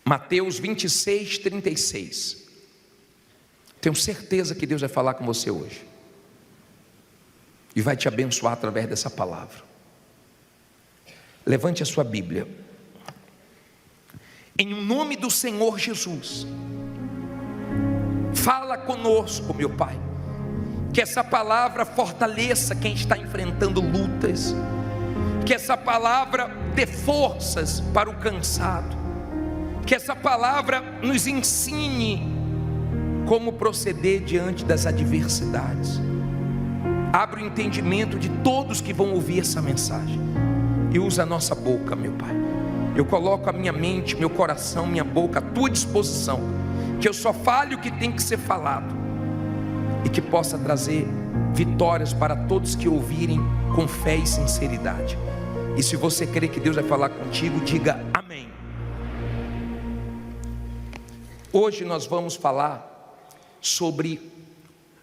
Mateus 26, 36. Tenho certeza que Deus vai falar com você hoje e vai te abençoar através dessa palavra. Levante a sua Bíblia. Em nome do Senhor Jesus, fala conosco, meu Pai, que essa palavra fortaleça quem está enfrentando lutas, que essa palavra dê forças para o cansado, que essa palavra nos ensine como proceder diante das adversidades. Abre o entendimento de todos que vão ouvir essa mensagem e usa a nossa boca, meu Pai. Eu coloco a minha mente, meu coração, minha boca à tua disposição, que eu só fale o que tem que ser falado e que possa trazer vitórias para todos que ouvirem com fé e sinceridade. E se você crê que Deus vai falar contigo, diga amém. Hoje nós vamos falar sobre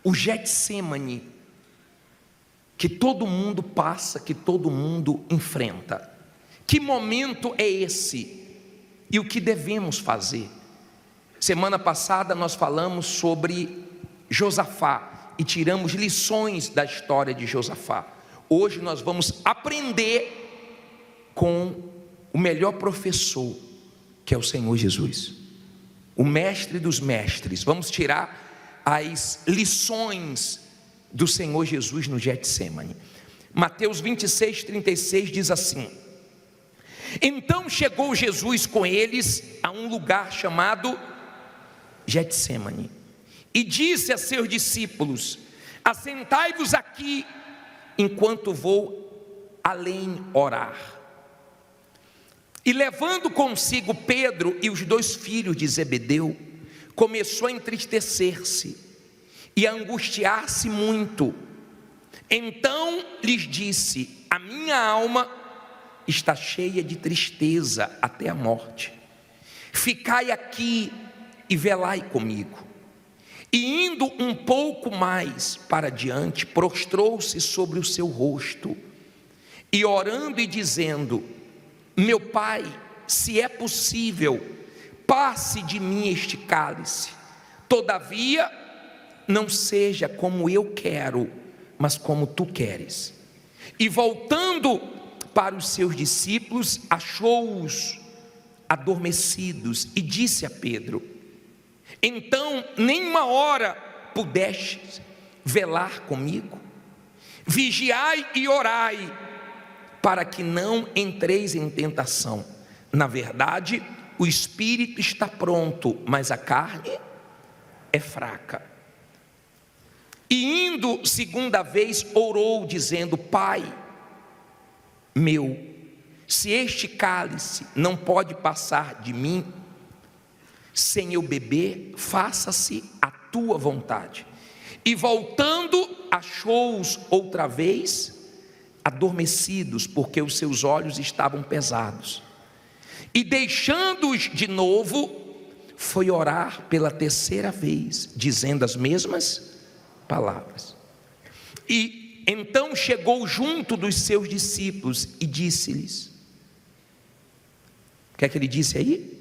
o Getsêmani, que todo mundo passa, que todo mundo enfrenta. Que momento é esse? E o que devemos fazer? Semana passada nós falamos sobre Josafá e tiramos lições da história de Josafá. Hoje nós vamos aprender com o melhor professor, que é o Senhor Jesus, o mestre dos mestres. Vamos tirar as lições do Senhor Jesus no Getsêmani. Mateus 26, 36 diz assim: então chegou Jesus com eles a um lugar chamado Getsêmani e disse a seus discípulos: assentai-vos aqui enquanto vou além orar. E levando consigo Pedro e os 2 filhos de Zebedeu, começou a entristecer-se e a angustiar-se muito. Então lhes disse: a minha alma está cheia de tristeza até a morte. Ficai aqui e velai comigo. E indo um pouco mais para diante, prostrou-se sobre o seu rosto, e orando e dizendo: meu Pai, se é possível, passe de mim este cálice, todavia não seja como eu quero, mas como tu queres. E voltando para os seus discípulos, achou-os adormecidos e disse a Pedro: então nem uma hora pudestes velar comigo? Vigiai e orai, para que não entreis em tentação. Na verdade, o espírito está pronto, mas a carne é fraca. E indo segunda vez, orou dizendo: Pai meu, se este cálice não pode passar de mim sem eu beber, faça-se a tua vontade. E voltando, achou-os outra vez adormecidos, porque os seus olhos estavam pesados. E deixando-os de novo, foi orar pela 3ª vez, dizendo as mesmas palavras. E então chegou junto dos seus discípulos e disse-lhes: o que é que ele disse aí?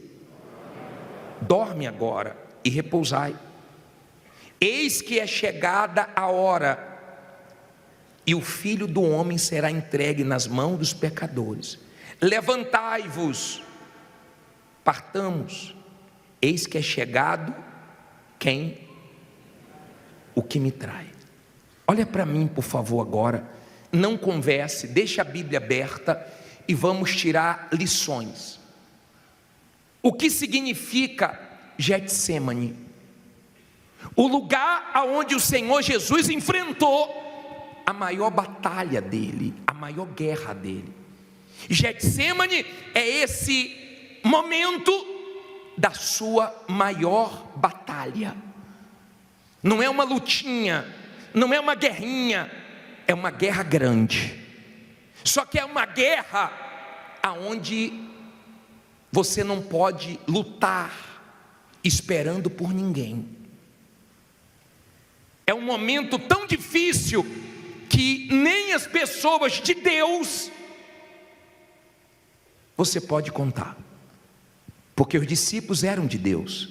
Dorme agora e repousai. Eis que é chegada a hora, e o Filho do homem será entregue nas mãos dos pecadores. Levantai-vos, partamos. Eis que é chegado quem? O que me trai. Olha para mim, por favor, agora. Não converse, deixa a Bíblia aberta e vamos tirar lições. O que significa Getsêmani? O lugar aonde o Senhor Jesus enfrentou a maior batalha dele, a maior guerra dele. Getsêmani é esse momento da sua maior batalha. Não é uma lutinha, não é uma guerrinha, é uma guerra grande. Só que é uma guerra aonde você não pode lutar esperando por ninguém. É um momento tão difícil que nem as pessoas de Deus você pode contar. porque os discípulos eram de Deus.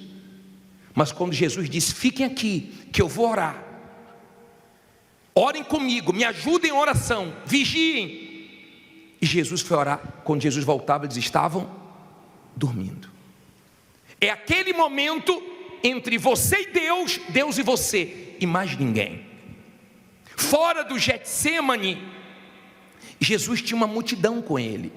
Mas quando Jesus disse: fiquem aqui, que eu vou orar, orem comigo, me ajudem em oração, vigiem. E Jesus foi orar. Quando Jesus voltava, eles estavam dormindo. É aquele momento entre você e Deus, Deus e você, e mais ninguém. Fora do Getsemane, Jesus tinha uma multidão com ele,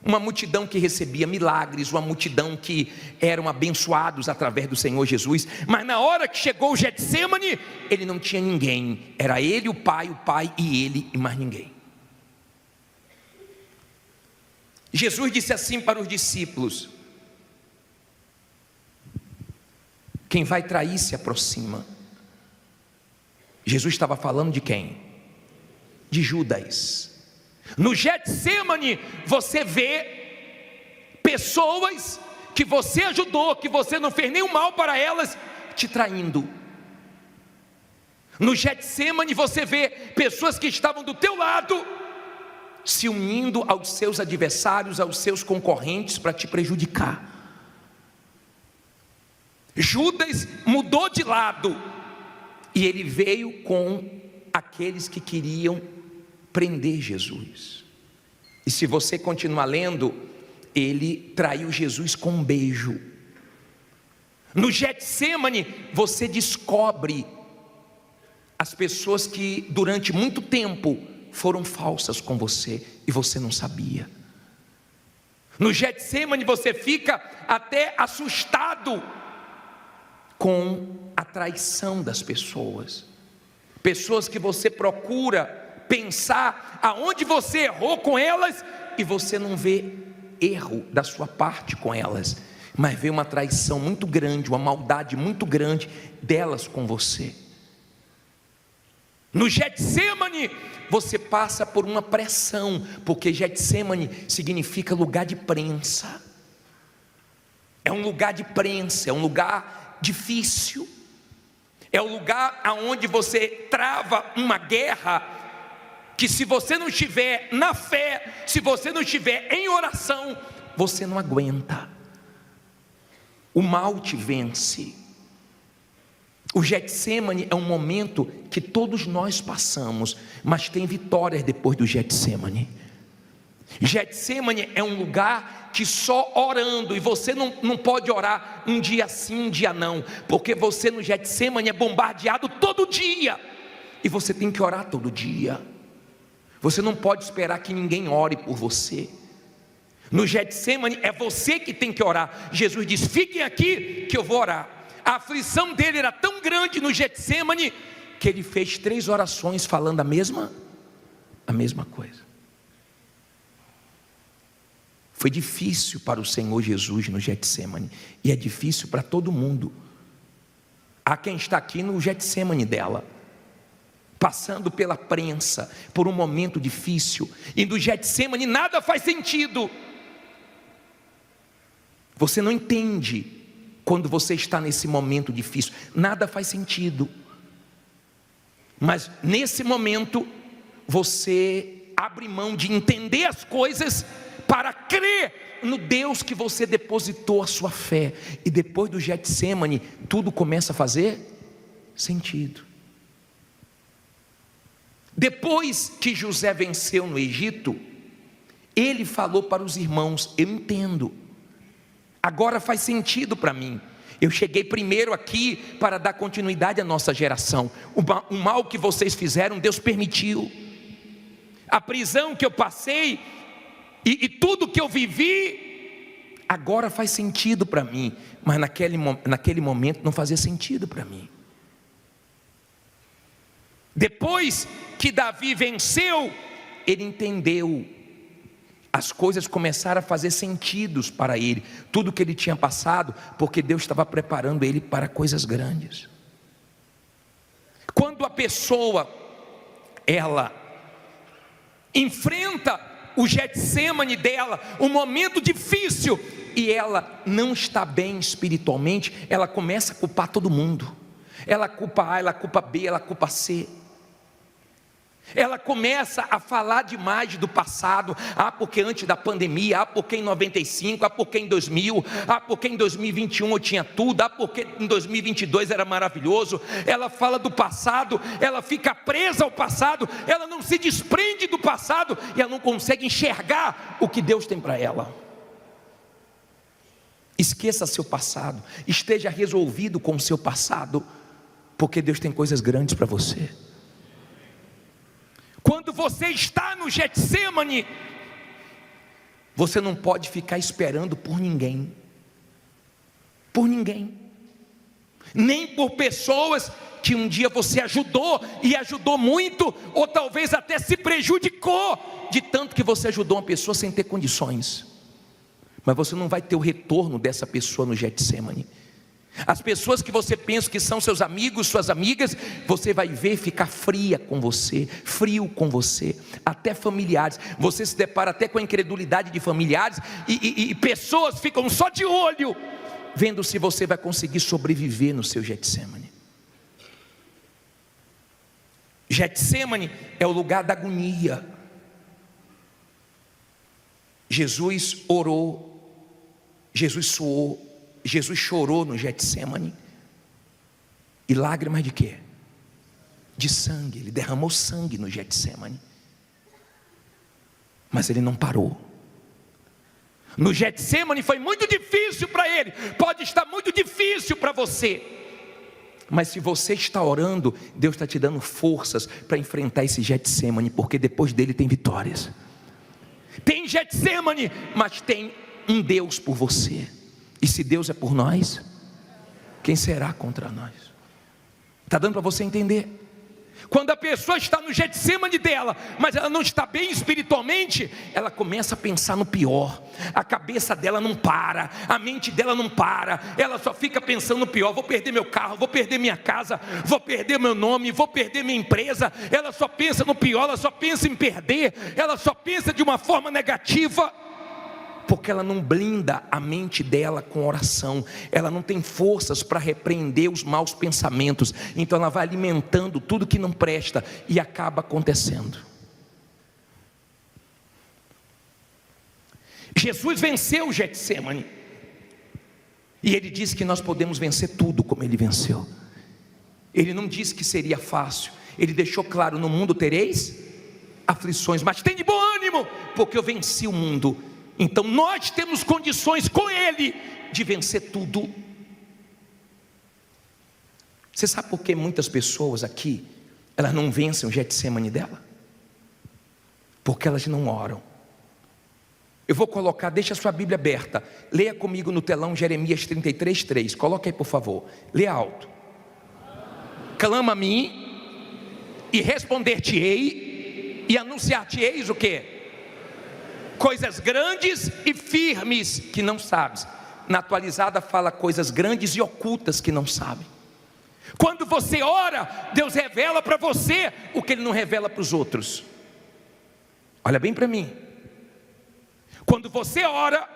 uma multidão que recebia milagres, uma multidão que eram abençoados através do Senhor Jesus. Mas na hora que chegou o Getsemane, ele não tinha ninguém, era ele, o Pai e ele, e mais ninguém. Jesus disse assim para os discípulos: quem vai trair se aproxima. Jesus estava falando de quem? De Judas. No Getsemane você vê pessoas que você ajudou, que você não fez nenhum mal para elas, te traindo. No Getsemane você vê pessoas que estavam do teu lado se unindo aos seus adversários, aos seus concorrentes para te prejudicar. Judas mudou de lado e ele veio com aqueles que queriam prender Jesus. E se você continuar lendo, ele traiu Jesus com um beijo. No Getsemane você descobre as pessoas que durante muito tempo foram falsas com você e você não sabia. No Getsemane você fica até assustado com a traição das pessoas. Pessoas que você procura pensar aonde você errou com elas e você não vê erro da sua parte com elas, mas vê uma traição muito grande, uma maldade muito grande delas com você. No Getsemane você passa por uma pressão, porque Getsemane significa lugar de prensa. É um lugar de prensa, é um lugar difícil, é o lugar aonde você trava uma guerra que, se você não estiver na fé, se você não estiver em oração, você não aguenta. O mal te vence. O Getsemane é um momento que todos nós passamos, mas tem vitórias depois do Getsemane. Getsemane é um lugar que só orando, e você não pode orar um dia sim, um dia não, porque você no Getsemane é bombardeado todo dia, e você tem que orar todo dia. Você não pode esperar que ninguém ore por você. No Getsemane é você que tem que orar. Jesus diz: fiquem aqui que eu vou orar. A aflição dele era tão grande no Getsemane que ele fez 3 orações falando a mesma coisa. Foi difícil para o Senhor Jesus no Getsemane, e é difícil para todo mundo. Há quem está aqui no Getsemane dela, passando pela prensa, por um momento difícil, e no Getsemane nada faz sentido. Você não entende quando você está nesse momento difícil, nada faz sentido. Mas nesse momento você abre mão de entender as coisas para crer no Deus que você depositou a sua fé. E depois do Getsemane tudo começa a fazer sentido. Depois que José venceu no Egito, ele falou para os irmãos: eu entendo, agora faz sentido para mim. Eu cheguei primeiro aqui para dar continuidade à nossa geração. O mal que vocês fizeram, Deus permitiu. A prisão que eu passei e tudo que eu vivi, agora faz sentido para mim. Mas naquele momento não fazia sentido para mim. Depois que Davi venceu, ele entendeu. As coisas começaram a fazer sentido para ele, tudo que ele tinha passado, porque Deus estava preparando ele para coisas grandes. Quando a pessoa, ela enfrenta o Getsemane dela, um momento difícil, e ela não está bem espiritualmente, ela começa a culpar todo mundo. Ela culpa A, ela culpa B, ela culpa C. Ela começa a falar demais do passado. Porque antes da pandemia, porque em 95, porque em 2000, porque em 2021 eu tinha tudo, porque em 2022 era maravilhoso. Ela fala do passado, ela fica presa ao passado, ela não se desprende do passado e ela não consegue enxergar o que Deus tem para ela. Esqueça seu passado, esteja resolvido com o seu passado, porque Deus tem coisas grandes para você. Quando você está no Getsemane, você não pode ficar esperando por ninguém, nem por pessoas que um dia você ajudou e ajudou muito, ou talvez até se prejudicou de tanto que você ajudou uma pessoa sem ter condições. Mas você não vai ter o retorno dessa pessoa no Getsemane. As pessoas que você pensa que são seus amigos, suas amigas, você vai ver ficar frio com você, até familiares. Você se depara até com a incredulidade de familiares e pessoas ficam só de olho, vendo se você vai conseguir sobreviver no seu Getsemane. Getsemane é o lugar da agonia. Jesus orou, Jesus suou, Jesus chorou no Getsemane. E lágrimas de quê? De sangue. Ele derramou sangue no Getsemane. Mas ele não parou. No Getsemane foi muito difícil para ele. Pode estar muito difícil para você. Mas se você está orando, Deus está te dando forças para enfrentar esse Getsemane, porque depois dele tem vitórias. Tem Getsemane, mas tem um Deus por você. E se Deus é por nós, quem será contra nós? Está dando para você entender? Quando a pessoa está no Getsemane dela, mas ela não está bem espiritualmente, ela começa a pensar no pior. A cabeça dela não para, a mente dela não para, ela só fica pensando no pior. Vou perder meu carro, vou perder minha casa, vou perder meu nome, vou perder minha empresa. Ela só pensa no pior, ela só pensa em perder, ela só pensa de uma forma negativa, porque ela não blinda a mente dela com oração. Ela não tem forças para repreender os maus pensamentos. Então ela vai alimentando tudo que não presta e acaba acontecendo. Jesus venceu o Getsemane, e ele disse que nós podemos vencer tudo como ele venceu. Ele não disse que seria fácil. Ele deixou claro: no mundo tereis aflições, mas tem de bom ânimo, porque eu venci o mundo. Então nós temos condições com ele de vencer tudo. Você sabe por que muitas pessoas aqui, elas não vencem o Getsemane dela? Porque elas não oram. Eu vou colocar, deixa a sua Bíblia aberta, leia comigo no telão Jeremias 33:3, coloca aí por favor, leia alto. Clama a mim, e responder-te-ei, e anunciar-te-eis o quê? Coisas grandes e firmes que não sabes. Na atualizada fala coisas grandes e ocultas que não sabem. Quando você ora, Deus revela para você o que Ele não revela para os outros. Olha bem para mim. Quando você ora,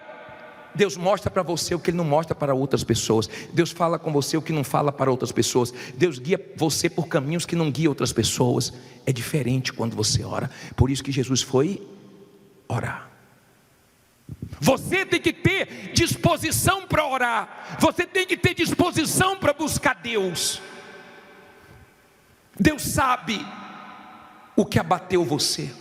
Deus mostra para você o que Ele não mostra para outras pessoas. Deus fala com você o que não fala para outras pessoas. Deus guia você por caminhos que não guia outras pessoas. É diferente quando você ora. Por isso que Jesus foi orar. Você tem que ter disposição para orar. Você tem que ter disposição para buscar Deus. Deus sabe o que abateu você,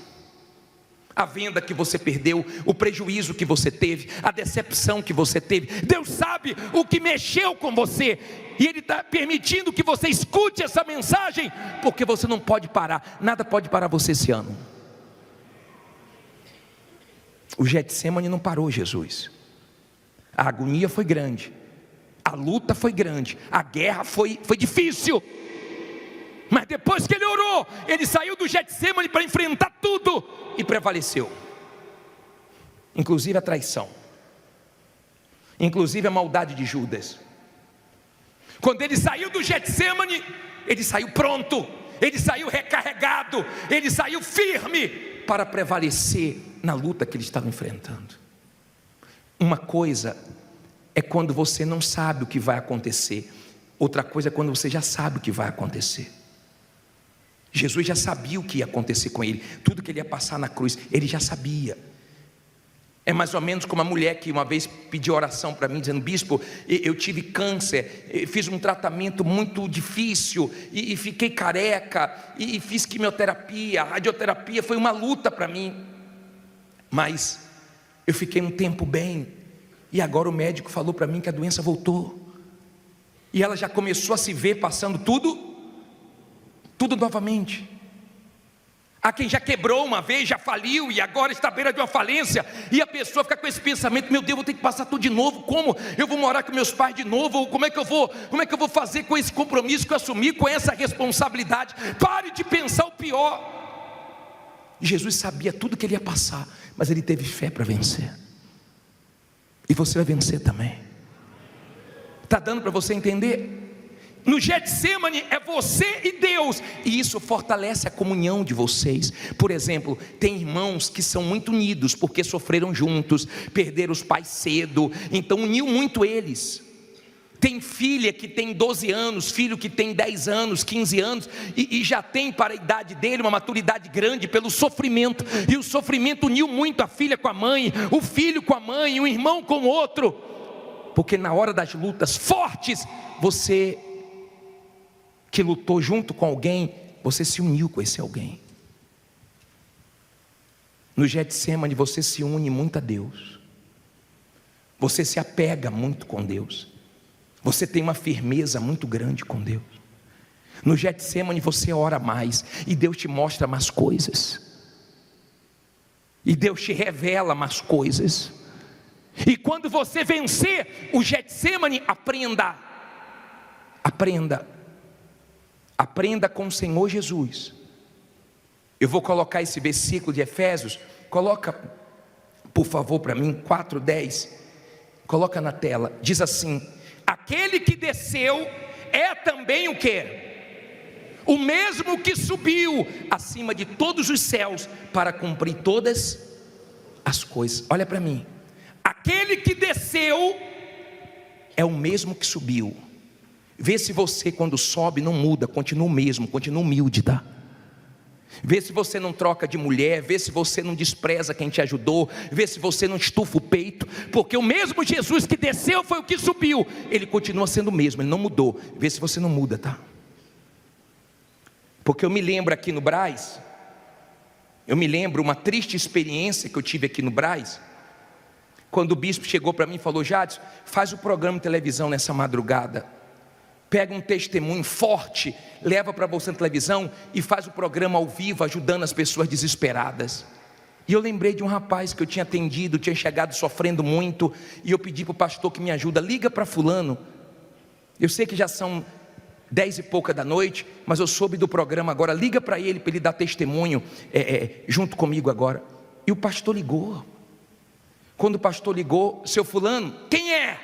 a venda que você perdeu, o prejuízo que você teve, a decepção que você teve. Deus sabe o que mexeu com você, e Ele está permitindo que você escute essa mensagem, porque você não pode parar. Nada pode parar você esse ano. O Getsemane não parou Jesus. A agonia foi grande, a luta foi grande, a guerra foi difícil. Mas depois que ele orou, ele saiu do Getsemane para enfrentar tudo e prevaleceu. Inclusive a traição, inclusive a maldade de Judas. Quando ele saiu do Getsemane, ele saiu pronto, ele saiu recarregado, ele saiu firme para prevalecer na luta que ele estava enfrentando. Uma coisa é quando você não sabe o que vai acontecer, outra coisa é quando você já sabe o que vai acontecer. Jesus já sabia o que ia acontecer com ele, tudo que ele ia passar na cruz, ele já sabia. É mais ou menos como a mulher que uma vez pediu oração para mim, dizendo: bispo, eu tive câncer, fiz um tratamento muito difícil, e fiquei careca, e fiz quimioterapia, radioterapia, foi uma luta para mim, mas eu fiquei um tempo bem, e agora o médico falou para mim que a doença voltou, e ela já começou a se ver passando tudo novamente. Há quem já quebrou uma vez, já faliu e agora está à beira de uma falência, e a pessoa fica com esse pensamento: meu Deus, vou ter que passar tudo de novo, como eu vou morar com meus pais de novo, ou como é que eu vou fazer com esse compromisso que eu assumi, com essa responsabilidade? Pare de pensar o pior. Jesus sabia tudo que ele ia passar, mas ele teve fé para vencer, e você vai vencer também. Está dando para você entender? No Getsemane é você e Deus, e isso fortalece a comunhão de vocês. Por exemplo, tem irmãos que são muito unidos, porque sofreram juntos, perderam os pais cedo, então uniu muito eles. Tem filha que tem 12 anos, filho que tem 10 anos, 15 anos, e já tem para a idade dele uma maturidade grande pelo sofrimento, e o sofrimento uniu muito a filha com a mãe, o filho com a mãe, o irmão com o outro, porque na hora das lutas fortes, você que lutou junto com alguém, você se uniu com esse alguém. No Getsemane você se une muito a Deus, você se apega muito com Deus, você tem uma firmeza muito grande com Deus. No Getsemane você ora mais, e Deus te mostra mais coisas, e Deus te revela mais coisas. E quando você vencer o Getsemane, aprenda com o Senhor Jesus. Eu vou colocar esse versículo de Efésios, coloca por favor para mim, 4:10, coloca na tela. Diz assim: aquele que desceu é também o quê? O mesmo que subiu acima de todos os céus para cumprir todas as coisas. Olha para mim, aquele que desceu é o mesmo que subiu. Vê se você, quando sobe, não muda, continua o mesmo, continua humilde, tá? Vê se você não troca de mulher, vê se você não despreza quem te ajudou, vê se você não estufa o peito, porque o mesmo Jesus que desceu foi o que subiu, ele continua sendo o mesmo, ele não mudou. Vê se você não muda, tá? Porque eu me lembro aqui no Brás, uma triste experiência que eu tive aqui no Brás, quando o bispo chegou para mim e falou: Jadson, faz o programa de televisão nessa madrugada, pega um testemunho forte, leva para você na televisão e faz o programa ao vivo, ajudando as pessoas desesperadas. E eu lembrei de um rapaz que eu tinha atendido, tinha chegado sofrendo muito, e eu pedi para o pastor que me ajuda: liga para fulano, eu sei que já são 10 e pouca da noite, mas eu soube do programa agora, liga para ele dar testemunho junto comigo agora. E o pastor ligou. Quando o pastor ligou: seu fulano, quem é?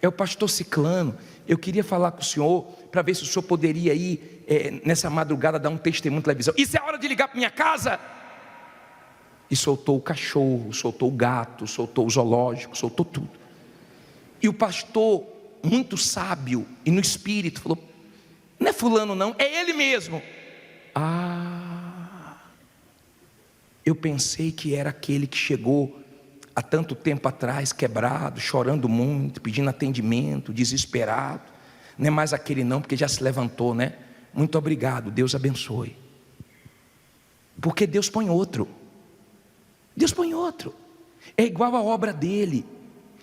É o pastor Ciclano. Eu queria falar com o senhor, para ver se o senhor poderia ir nessa madrugada dar um testemunho na televisão. Isso é hora de ligar para minha casa? E soltou o cachorro, soltou o gato, soltou o zoológico, soltou tudo. E o pastor, muito sábio e no espírito, falou: não é fulano não, é ele mesmo. Eu pensei que era aquele que chegou há tanto tempo atrás, quebrado, chorando muito, pedindo atendimento, desesperado. Não é mais aquele não, porque já se levantou, né? Muito obrigado, Deus abençoe. Porque Deus põe outro. Deus põe outro. É igual a obra dele.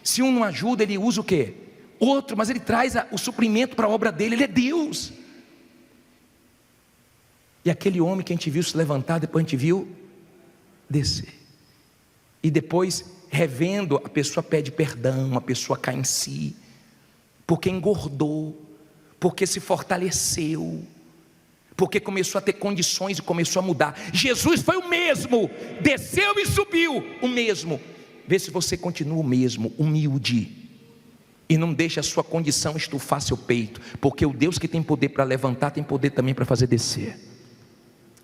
Se um não ajuda, ele usa o quê? Outro, mas ele traz o suprimento para a obra dele. Ele é Deus. E aquele homem que a gente viu se levantar, depois a gente viu descer. E depois, revendo, a pessoa pede perdão, a pessoa cai em si, porque engordou, porque se fortaleceu, porque começou a ter condições e começou a mudar. Jesus foi o mesmo, desceu e subiu, o mesmo. Vê se você continua o mesmo, humilde, e não deixa a sua condição estufar seu peito, porque o Deus que tem poder para levantar, tem poder também para fazer descer.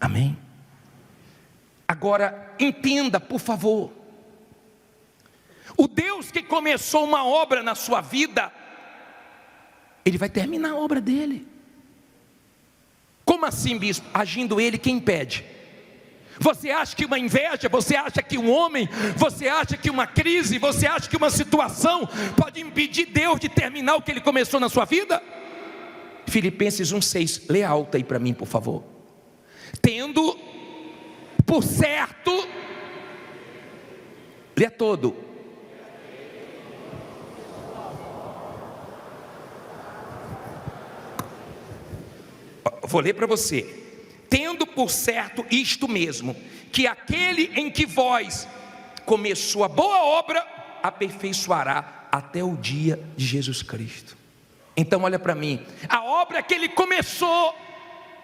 Amém? Agora, entenda, por favor, o Deus que começou uma obra na sua vida, Ele vai terminar a obra dele. Como assim, bispo? Agindo ele, quem impede? Você acha que uma inveja, você acha que um homem, você acha que uma crise, você acha que uma situação pode impedir Deus de terminar o que Ele começou na sua vida? Filipenses 1,6, lê alto aí para mim, por favor. Tendo por certo, lê todo. Vou ler para você. Tendo por certo isto mesmo, que aquele em que vós começou a boa obra, aperfeiçoará até o dia de Jesus Cristo. Então olha para mim, a obra que Ele começou,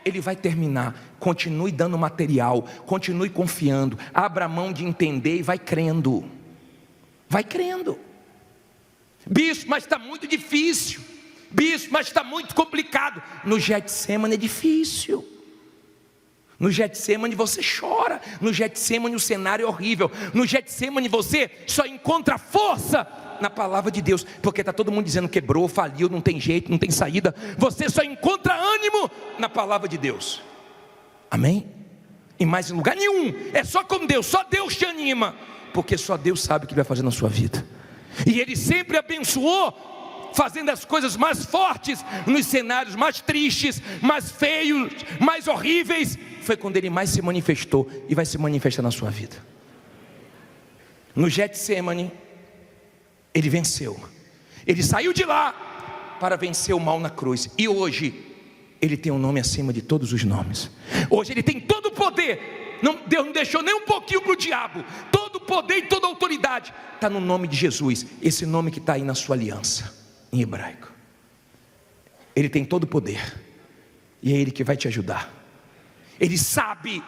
Ele vai terminar. Continue dando material, continue confiando, abra mão de entender e vai crendo. Vai crendo. Bispo, mas está muito difícil. Bispo, mas está muito complicado. No Getsemane é difícil. No Getsemane você chora. No Getsemane o cenário é horrível. No Getsemane você só encontra força na palavra de Deus, porque está todo mundo dizendo quebrou, faliu, não tem jeito, não tem saída. Você só encontra ânimo na palavra de Deus. Amém? E mais em lugar nenhum. É só com Deus, só Deus te anima, porque só Deus sabe o que vai fazer na sua vida. E Ele sempre abençoou, fazendo as coisas mais fortes nos cenários mais tristes, mais feios, mais horríveis. Foi quando Ele mais se manifestou e vai se manifestar na sua vida. No Getsemane Ele venceu. Ele saiu de lá para vencer o mal na cruz. E hoje Ele tem um nome acima de todos os nomes. Hoje Ele tem todo o poder. Deus não deixou nem um pouquinho para o diabo. Todo o poder e toda a autoridade está no nome de Jesus. Esse nome que está aí na sua aliança, em hebraico. Ele tem todo o poder. E é Ele que vai te ajudar. Ele sabe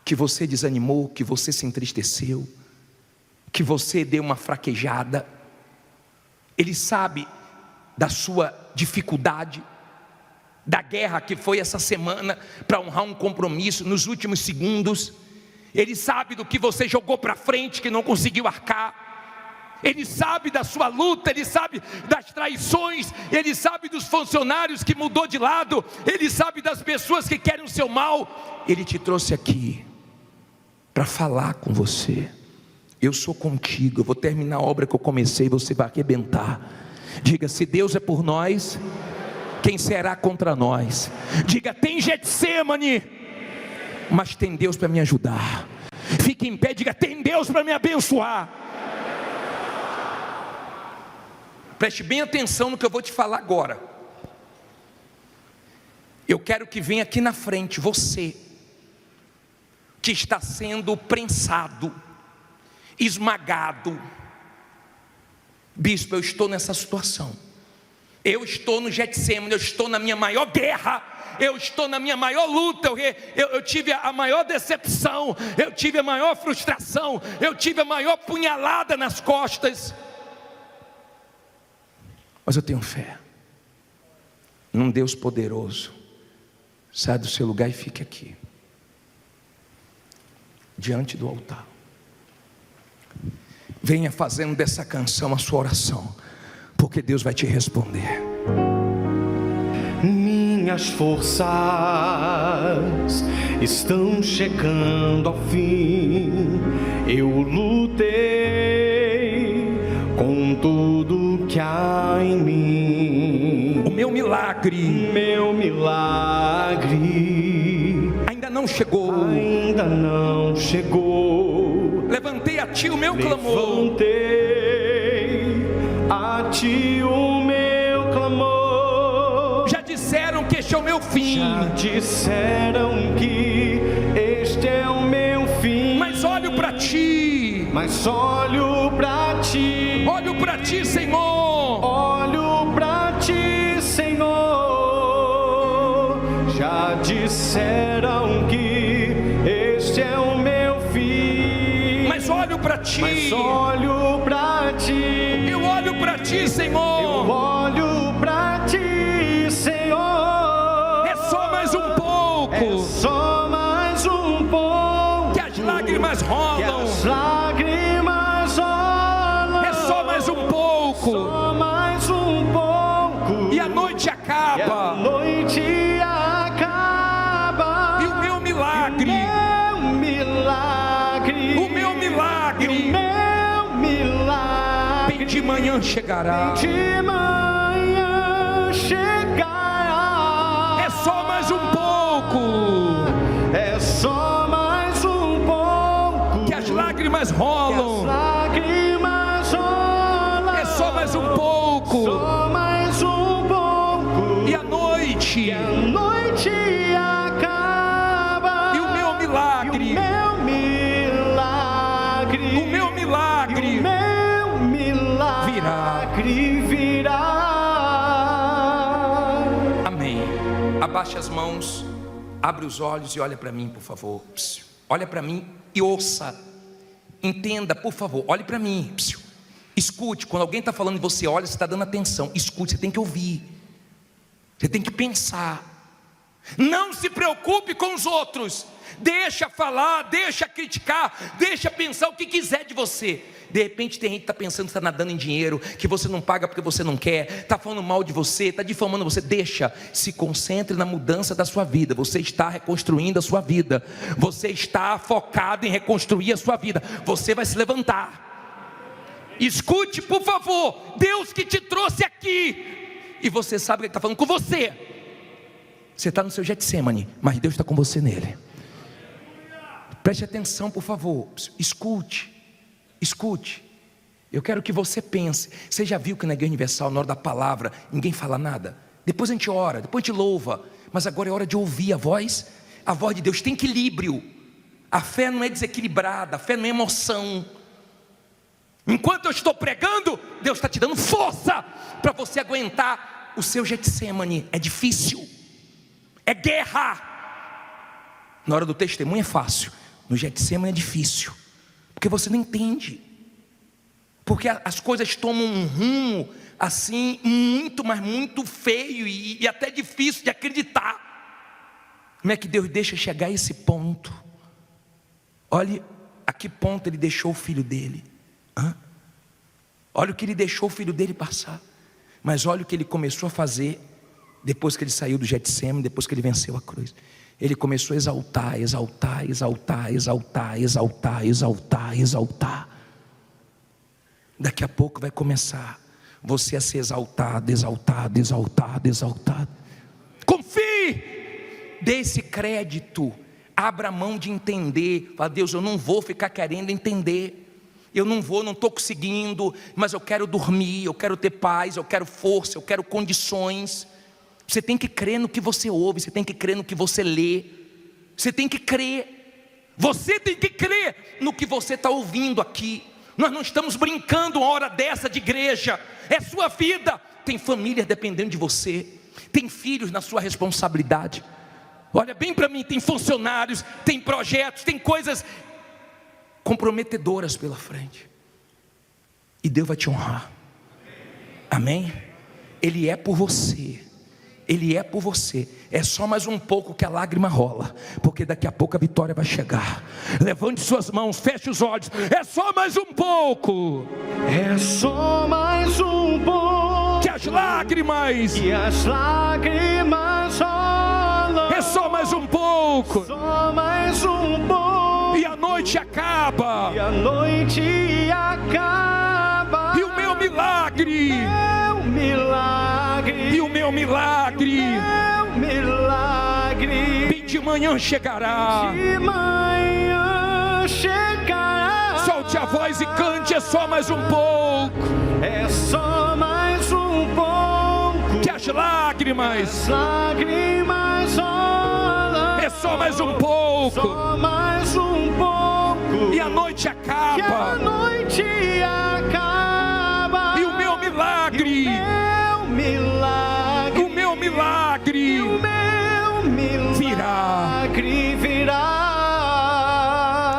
que você desanimou, que você se entristeceu, que você deu uma fraquejada. Ele sabe da sua dificuldade, da guerra que foi essa semana para honrar um compromisso nos últimos segundos. Ele sabe do que você jogou para frente que não conseguiu arcar. Ele sabe da sua luta, Ele sabe das traições, Ele sabe dos funcionários que mudou de lado, Ele sabe das pessoas que querem o seu mal. Ele te trouxe aqui para falar com você. Eu sou contigo, eu vou terminar a obra que eu comecei, você vai arrebentar. Diga, se Deus é por nós, quem será contra nós? Diga, tem Getsemane, mas tem Deus para me ajudar. Fique em pé, diga, tem Deus para me abençoar. Preste bem atenção no que eu vou te falar agora. Eu quero que venha aqui na frente você que está sendo prensado, esmagado. Bispo, eu estou nessa situação. Eu estou no Getsemane, eu estou na minha maior guerra, eu estou na minha maior luta, eu tive a maior decepção, eu tive a maior frustração, eu tive a maior punhalada nas costas. Mas eu tenho fé num Deus poderoso. Sai do seu lugar e fique aqui, diante do altar. Venha fazendo dessa canção a sua oração, porque Deus vai te responder. Minhas forças estão chegando ao fim. Eu lutei com tudo que há em mim. O meu milagre ainda não chegou. Levantei a ti o meu clamor. Levantei a ti o meu clamor. Já disseram que este é o meu fim. Já disseram que este é o meu fim. Mas olho para ti. Olho para ti. Olho para ti, Senhor. Olho para ti, Senhor. Já disseram que este é o meu fim. Mas olho para ti. Olho para ti. Eu olho para ti, Senhor. Eu olho para ti, Senhor. É só mais um pouco. É só mais um pouco. Que as lágrimas rolam. Que as lágrimas rolam. É só mais um pouco. Só mais um pouco. E a noite acaba. E a noite acaba. de manhã chegará. De manhã chegará. É só mais um pouco. É só mais um pouco. Que as lágrimas rolam. Que as lágrimas rolam. É só mais um pouco. Só mais um pouco. E a noite. A noite acaba. E o meu milagre. E o meu milagre. O meu milagre. E o meu milagre virá. Amém. Abaixe as mãos, abre os olhos e olha para mim, por favor. Olha para mim e ouça. Entenda, por favor, olhe para mim. Escute, quando alguém está falando de você, olha, você está dando atenção. Escute, você tem que ouvir. Você tem que pensar. Não se preocupe com os outros. Deixa falar, deixa criticar, deixa pensar o que quiser de você. De repente tem gente que está pensando que está nadando em dinheiro, que você não paga porque você não quer, está falando mal de você, está difamando você. Deixa, se concentre na mudança da sua vida. Você está reconstruindo a sua vida. Você está focado em reconstruir a sua vida. Você vai se levantar. Escute, por favor, Deus que te trouxe aqui, e você sabe que Ele está falando com você. Você está no seu Getsemane, mas Deus está com você nele. Preste atenção, por favor. Escute. Escute. Eu quero que você pense. Você já viu que na Igreja Universal, na hora da palavra, ninguém fala nada? Depois a gente ora, depois a gente louva. Mas agora é hora de ouvir a voz. A voz de Deus tem equilíbrio. A fé não é desequilibrada, a fé não é emoção. Enquanto eu estou pregando, Deus está te dando força para você aguentar o seu Getsemane. É difícil. É guerra. Na hora do testemunho é fácil. No Getsemane é difícil. Porque você não entende. Porque as coisas tomam um rumo assim, muito, mas muito feio e até difícil de acreditar. Como é que Deus deixa chegar a esse ponto? Olhe a que ponto Ele deixou o filho dele. Olha o que Ele deixou o filho dele passar. Mas olha o que Ele começou a fazer depois que Ele saiu do Getsemane, depois que Ele venceu a cruz. Ele começou a exaltar, exaltar, exaltar, exaltar, exaltar, exaltar, exaltar. Daqui a pouco vai começar você a ser exaltado, exaltado, exaltado, exaltado. Confie, dê esse crédito, abra a mão de entender. Fala, Deus, eu não vou ficar querendo entender. Eu não estou conseguindo, mas eu quero dormir, eu quero ter paz, eu quero força, eu quero condições. Você tem que crer no que você ouve, você tem que crer no que você lê, você tem que crer, você tem que crer no que você está ouvindo aqui. Nós não estamos brincando uma hora dessa de igreja, é sua vida. Tem família dependendo de você, tem filhos na sua responsabilidade. Olha bem para mim, tem funcionários, tem projetos, tem coisas comprometedoras pela frente, e Deus vai te honrar. Amém? Ele é por você. Ele é por você. É só mais um pouco que a lágrima rola, porque daqui a pouco a vitória vai chegar. Levante suas mãos, feche os olhos. É só mais um pouco. É só mais um pouco. Que as lágrimas. E as lágrimas rolam. É só mais um pouco. Só mais um pouco. E a noite acaba. E a noite acaba. E o meu milagre. Meu milagre. E o meu milagre. Meu milagre. Bem de manhã chegará. De manhã chegará. Solte a voz e cante. É só mais um pouco. É só mais um pouco. Que as lágrimas. As lágrimas rolam. É só mais um pouco. Só mais um pouco. E a noite acaba. E a noite acaba. E o meu milagre. O meu milagre. O meu milagre virá.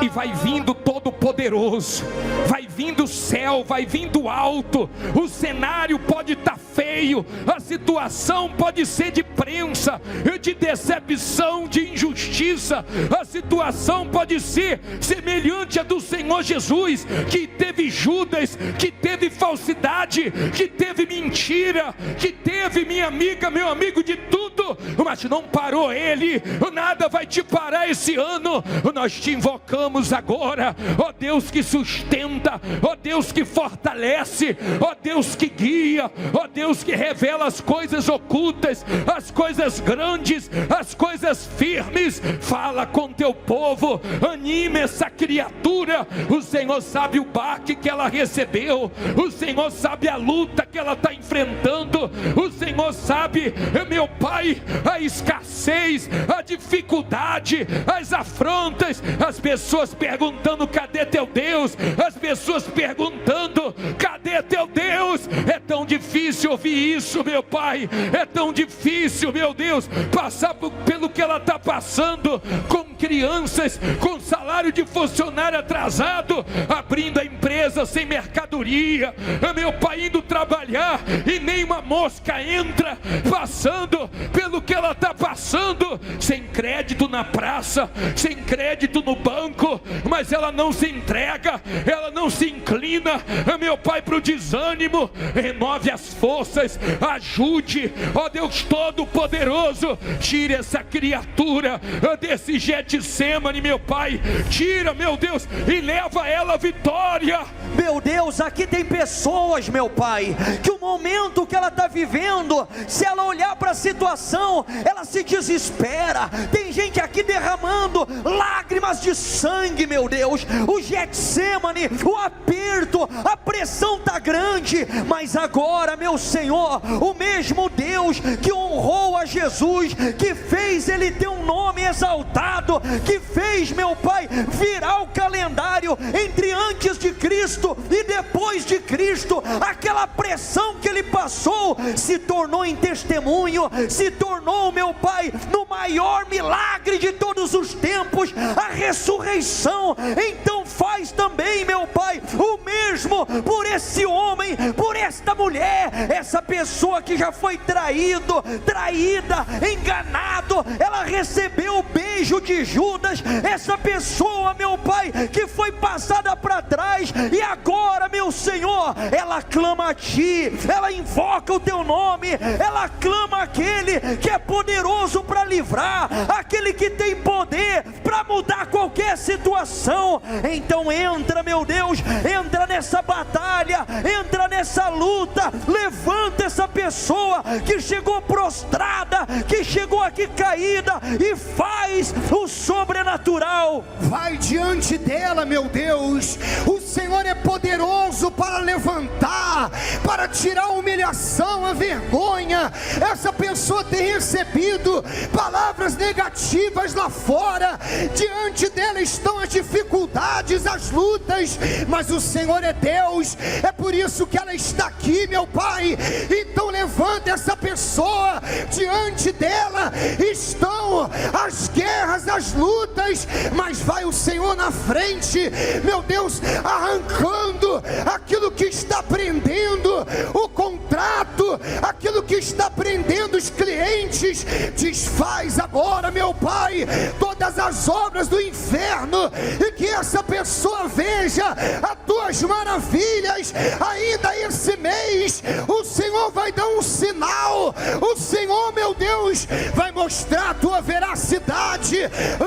E vai vindo Todo-Poderoso, vai vindo o céu, vai vindo alto. O cenário pode estar feio, a situação pode ser de prensa, de decepção, de injustiça. A situação pode ser semelhante à do Senhor Jesus, que teve Judas, que teve falsidade, que teve mentira, que teve, minha amiga, meu amigo, de tudo, mas não parou ele. Nada vai te parar esse ano. Nós te invocamos agora, ó Deus que sustenta, ó Deus que fortalece, ó Deus que guia, ó Deus que revela as coisas ocultas, as coisas grandes, as coisas firmes. Fala com teu povo, anime essa criatura. O Senhor sabe o baque que ela recebeu, o Senhor sabe a luta que ela está enfrentando, o Senhor sabe, meu Pai, a escassez, a dificuldade, as afrontas, as pessoas perguntando: cadê teu Deus? As pessoas perguntando: cadê teu Deus? É tão difícil ouvir isso, meu Pai, é tão difícil, meu Deus, passar pelo que ela está passando, com crianças, com salário de funcionário atrasado, abrindo a empresa sem mercadoria, meu Pai, indo trabalhar e nem uma mosca entra, passando pelo que ela está passando, sem crédito na praça, sem crédito no banco, mas ela não se entrega, ela não se inclina, meu Pai, para o desânimo. Renove as forças, ajude, ó Deus Todo-Poderoso, tire essa criatura desse Getsemane, meu Pai, tira, meu Deus, e leva ela à vitória. Meu Deus, aqui tem pessoas, meu Pai, que o momento que ela está vivendo, se ela olhar para a situação, ela se desespera. Tem gente aqui derramando lágrimas de sangue, meu Deus. O Getsemane, o aperto, a pressão está grande, mas agora, meu Senhor, o mesmo Deus que honrou a Jesus, que fez ele ter um nome exaltado, que fez, meu Pai, virar o calendário entre antes de Cristo e depois de Cristo, aquela pressão que ele passou se tornou em testemunho, se tornou, meu Pai, no maior milagre de todos os tempos, a ressurreição. Então faz também, meu Pai, o mesmo por esse homem, por esta mulher, essa pessoa que já foi traída, enganado, ela recebeu o beijo de Judas, essa pessoa, meu Pai, que foi passada para trás, e agora, meu Senhor, ela clama a Ti, ela invoca o Teu nome, ela clama aquele que é poderoso para livrar, aquele que tem poder para mudar qualquer situação. Então entra, meu Deus, entra nessa batalha, entra nessa luta, levanta essa pessoa que chegou prostrada, que chegou aqui caída, e faz o sobrenatural. Vai diante dela, meu Deus. O Senhor é poderoso para levantar, para tirar a humilhação, a vergonha. Essa pessoa tem recebido palavras negativas lá fora, diante dela estão as dificuldades, as lutas, mas o Senhor é Deus, é por isso que ela está aqui, meu Pai. Então levanta essa pessoa, diante dela estão as guerras, as lutas, mas vai o Senhor na frente, meu Deus, arrancando aquilo que está prendendo o contrato, aquilo que está prendendo os clientes. Desfaz agora, meu Pai, todas as obras do inferno, e que essa pessoa veja as tuas maravilhas. Ainda esse mês o Senhor vai dar um sinal, o Senhor, meu Deus, vai mostrar a tua veracidade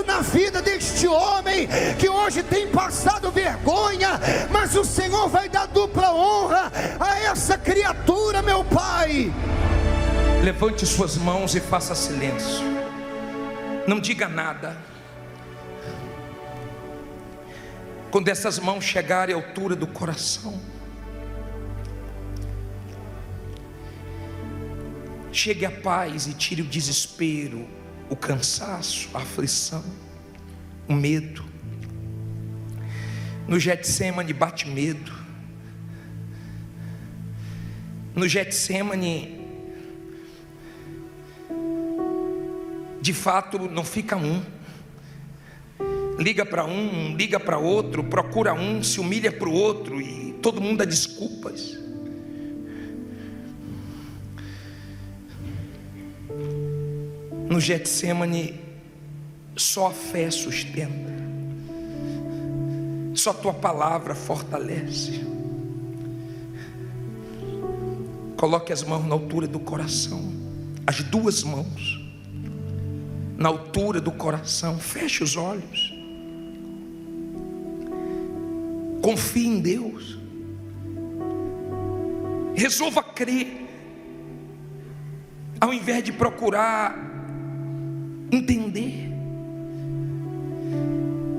na vida deste homem que hoje tem passado vergonha, mas o Senhor vai dar dupla honra a essa criatura, meu Pai. Levante suas mãos e faça silêncio, não diga nada. Quando essas mãos chegarem à altura do coração, chegue a paz e tire o desespero, o cansaço, a aflição, o medo. No Getsemane bate medo, no Getsemane de fato não fica um, liga para um, liga para outro, procura um, se humilha para o outro, e todo mundo dá desculpas. No Getsemane só a fé sustenta, só a tua palavra fortalece. Coloque as mãos na altura do coração, as duas mãos na altura do coração, feche os olhos, Confie em Deus. Resolva crer, ao invés de procurar entender.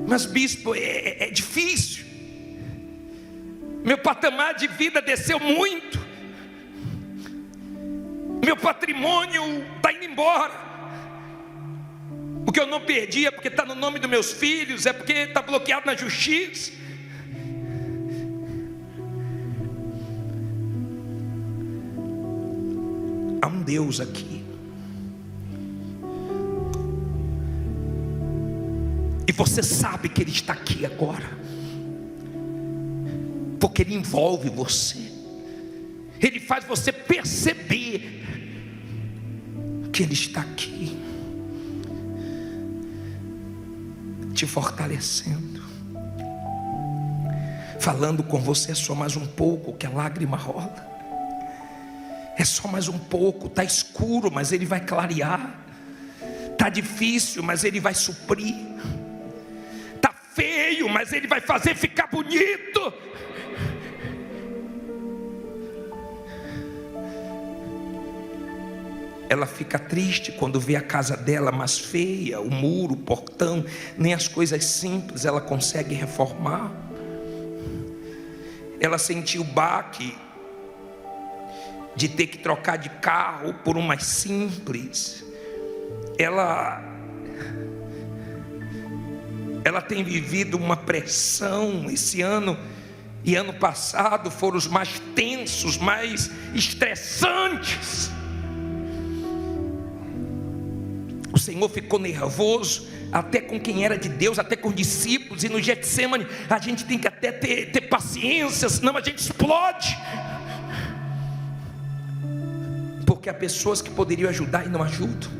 Mas bispo, é difícil. Meu patamar de vida desceu muito. Meu patrimônio está indo embora. O que eu não perdi é porque está no nome dos meus filhos, é porque está bloqueado na justiça. Há um Deus aqui. E você sabe que Ele está aqui agora, porque Ele envolve você. Ele faz você perceber que Ele está aqui, te fortalecendo, falando com você. É só mais um pouco que a lágrima rola. É só mais um pouco. Está escuro, mas Ele vai clarear. Está difícil, mas Ele vai suprir. Está feio, mas Ele vai fazer ficar bonito. Ela fica triste quando vê a casa dela mais feia, o muro, o portão, nem as coisas simples ela consegue reformar. Ela sentiu o baque de ter que trocar de carro por um mais simples. Ela tem vivido uma pressão. Esse ano e ano passado foram os mais tensos, mais estressantes. O Senhor ficou nervoso até com quem era de Deus, até com os discípulos. E no Getsemane a gente tem que até ter paciência, senão a gente explode. Porque há pessoas que poderiam ajudar e não ajudam.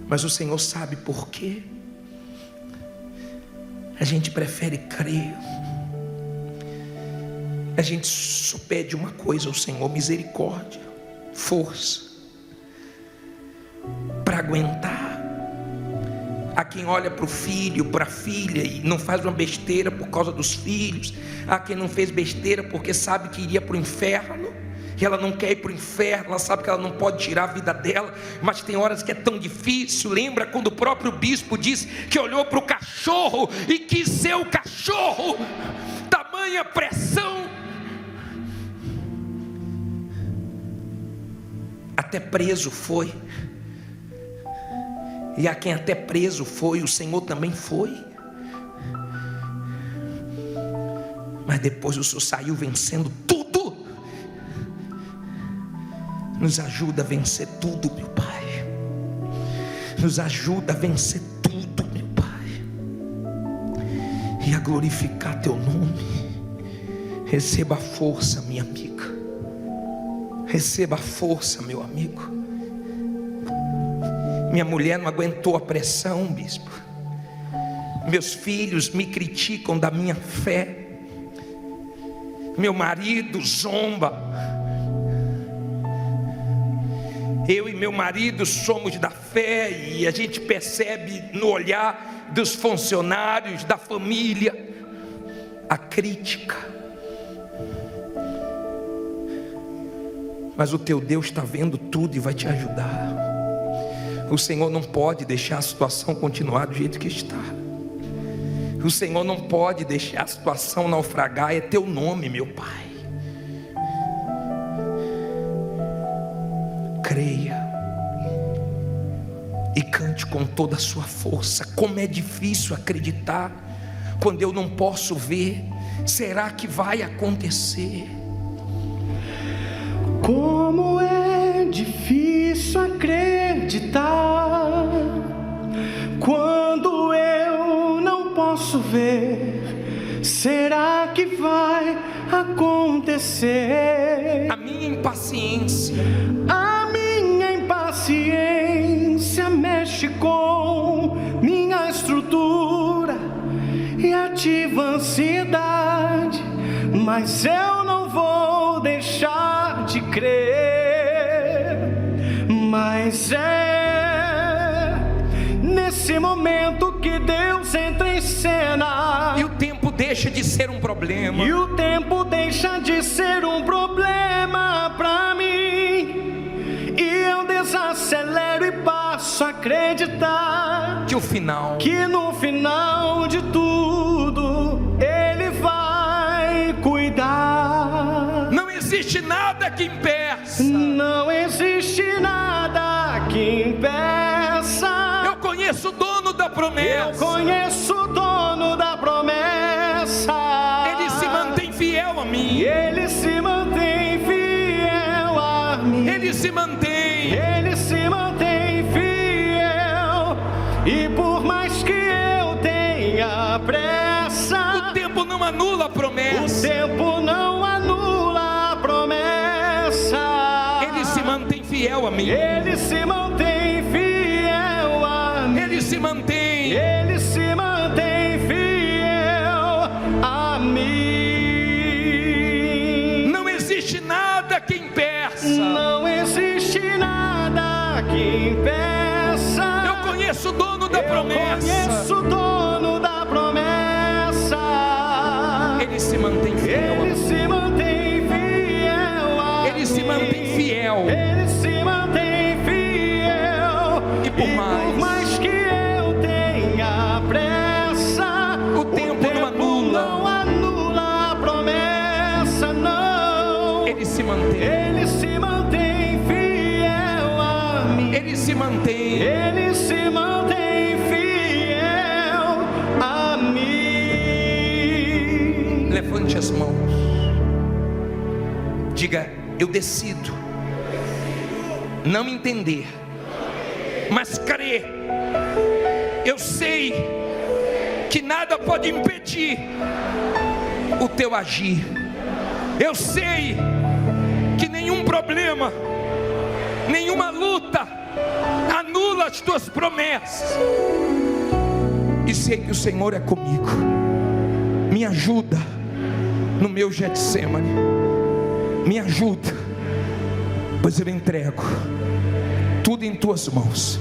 Mas o Senhor sabe por quê. A gente prefere crer. A gente só pede uma coisa ao Senhor: misericórdia, força para aguentar. Há quem olha para o filho, para a filha e não faz uma besteira por causa dos filhos. Há quem não fez besteira porque sabe que iria para o inferno, e ela não quer ir para o inferno. Ela sabe que ela não pode tirar a vida dela, mas tem horas que é tão difícil. Lembra quando o próprio bispo disse que olhou para o cachorro e quis ser o cachorro? Tamanha pressão. Até preso foi. E a quem até preso foi, o Senhor também foi. Mas depois o Senhor saiu vencendo tudo. Nos ajuda a vencer tudo, meu Pai. Nos ajuda a vencer tudo, meu Pai, e a glorificar Teu nome. Receba a força, minha amiga. Receba a força, meu amigo. Minha mulher não aguentou a pressão, bispo. Meus filhos me criticam da minha fé. Meu marido zomba. Eu e meu marido somos da fé, e a gente percebe no olhar dos funcionários, da família, a crítica. Mas o teu Deus está vendo tudo e vai te ajudar. O Senhor não pode deixar a situação continuar do jeito que está. O Senhor não pode deixar a situação naufragar. É Teu nome, meu Pai. Creia e cante com toda a sua força. Como é difícil acreditar quando eu não posso ver. Será que vai acontecer? Como é difícil acreditar quando eu não posso ver. Será que vai acontecer? A minha impaciência mexe com minha estrutura e ativa a ansiedade, mas eu não vou deixar de crer. Mas é nesse momento que Deus entra em cena, e o tempo deixa de ser um problema. E o tempo deixa de ser um problema pra mim. E eu desacelero e passo a acreditar Que o final, que no final de tudo Ele vai cuidar. não existe nada que impeça. Não existe nada que impeça. Eu conheço o dono da Eu promessa. conheço o dono da promessa. Ele se mantém fiel a mim. Ele se mantém fiel a mim. Ele se mantém. Ele se mantém fiel. E por mais que eu tenha pressa, O tempo não anula a o promessa. tempo não anula a promessa. Ele se mantém fiel a mim. Ele se mantém fiel a mim. Ele se mantém. Ele se mantém fiel a mim. Não existe nada que impeça. Não existe nada que impeça. Eu conheço o dono da Eu promessa. conheço o dono da promessa. Ele se mantém fiel a Ele mim. se mantém fiel a Ele se mantém mim. fiel. Ele se mantém fiel. E por mais que eu tenha pressa, O tempo não anula. não anula a promessa, não. Ele se mantém. Ele se mantém fiel a mim. Ele se mantém. Ele se mantém fiel a mim. Levante as mãos. Diga: eu decido não entender, mas crer. Eu sei que nada pode impedir o teu agir. Eu sei que nenhum problema, nenhuma luta anula as tuas promessas. E sei que o Senhor é comigo. Me ajuda no meu Getsemane. Me ajuda, pois eu entrego tudo em tuas mãos.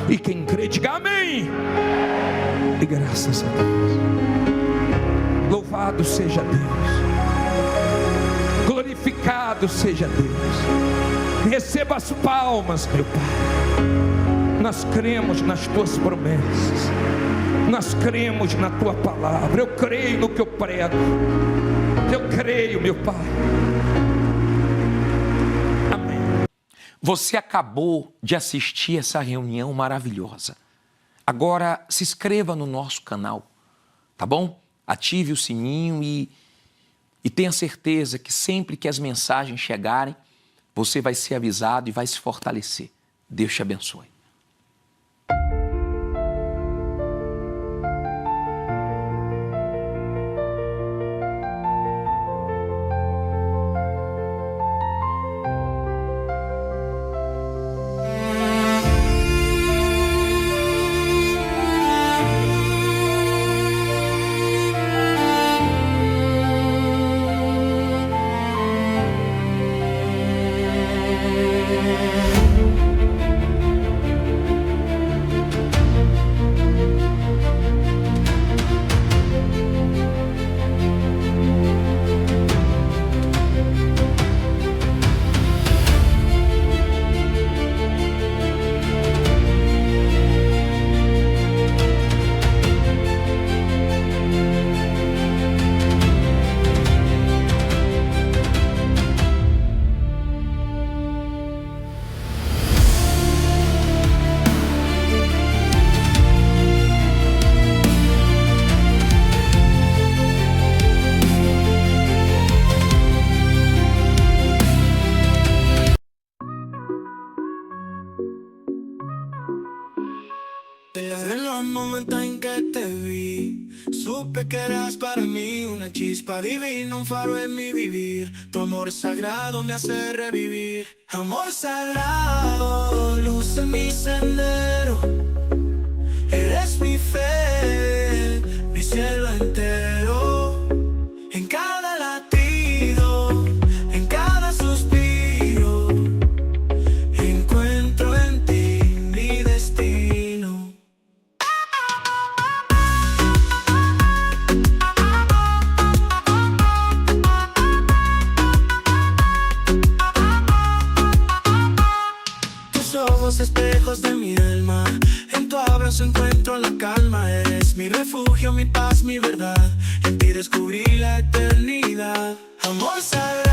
E quem crê, diga amém. E graças a Deus. Louvado seja Deus. Glorificado seja Deus. Receba as palmas, meu Pai. Nós cremos nas tuas promessas. Nós cremos na tua palavra. Eu creio no que eu prego. Eu creio, meu Pai. Amém. Você acabou de assistir essa reunião maravilhosa. Agora se inscreva no nosso canal, tá bom? Ative o sininho e tenha certeza que sempre que as mensagens chegarem, você vai ser avisado e vai se fortalecer. Deus te abençoe. Desde los momentos en que te vi, supe que eras para mí una chispa divina, un faro en mi vivir. Tu amor sagrado me hace revivir. Amor sagrado, luz en mi sendero. Eres mi fe, mi cielo entero. En cada latido, en cada suspiro, encuentro en ti mi destino. los espejos de mi alma. En tu abrazo encuentro la calma. Eres mi refugio, mi paz, mi verdad. En ti descubrí la eternidad. Amor sagrado.